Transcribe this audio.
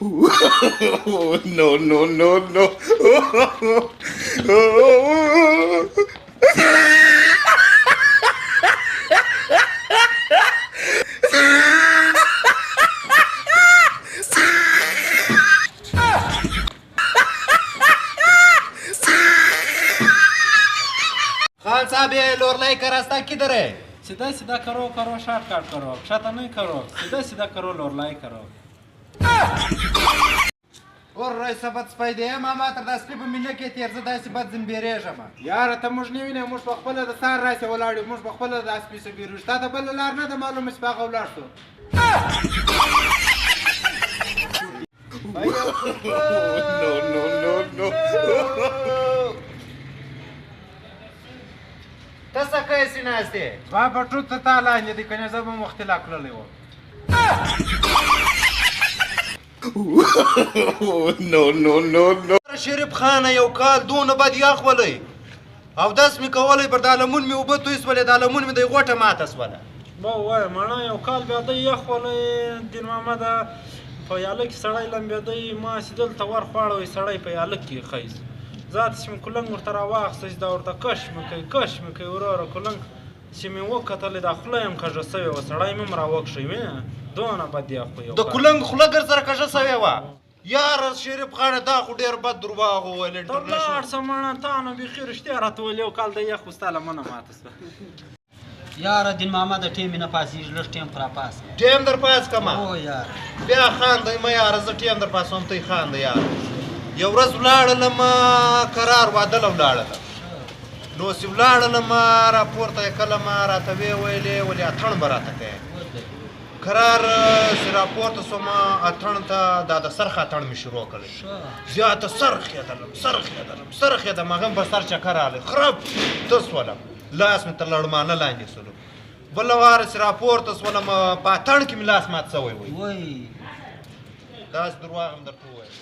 No, no, no, no. Khan साहब ये लोरलाई का रास्ता किधर है? सीधा सीधा करो करो शॉर्टकट करो क्षता नहीं करो सीधा सीधा करो लोरलाई करो और रईस बद spaidy mama تر د سپي په مینه کې تیر زه داسې بد ځم بیریږم. یاره ته موږ نه وینې موږ په خپله د سهار راسې ولاړ یو موږ په خپله د سپي څه بیروږو تا ته بله لار نه ده معلومه چې په هغه ولاړ شو No, no, no, no. ته څه کوې سیناستې؟ زما بټو ته تا لاندې دی که نه زه به مختلا کړلی وم No, no, no, no. شریف خان یو کال دونه بد یخ ولی او داس مې کولی پر دا لمون مې اوبه توی سولې دا لمون مې د غوټه ماته سوله. با وای مانا یو کال بیا دی یخ ولی دین محمد په یاله کې سړی لمبېدی ما چې دلته ور خواړوی سړی په یاله کې خیس ذات چې مې کلنګ ورته راواخیستی چې دا ورته کش مې کوي وروره کلنګ چې مې وکتلې دا خوله یم کږه سوې وه سړی مې هم راوکښی وینه دونه بد یخ و یو د کلنګ خوله ګر سره کږه سوې وه. یاره شریف خانه دا خو ډېر بد درواغ وویل. ته لاړ شه مړه تا نو بیخي رښتیا راته ویل یو کال د یخ خو ستا لمنه ماته سوه. یاره دین محمد ټیم نه پاسېږي لږ ټیم خو راپاس ټیم در پاس کما او یار بیا خاندی مه یاره زه ټیم در پاسوم ته یې خاندی یاره. یو ورځ ولاړلم قرار واده له ولاړلم نو چې ولاړلم راپورته یې کله ما راته ویې ویلې ولې اتڼ به راته کوې قرار چې راپورته سوم اتڼ ته دا د سرخ اتڼ مې شروع کړی زیاته سر خېدلم هغه په سر چکر راغلی خراب ته سولم لاس مې تر لړمانه لاندې سولو بله واره چې راپورته سولم په اتڼ کې مې لاس مات سوی وی وای داسې درواغ هم درته وویل.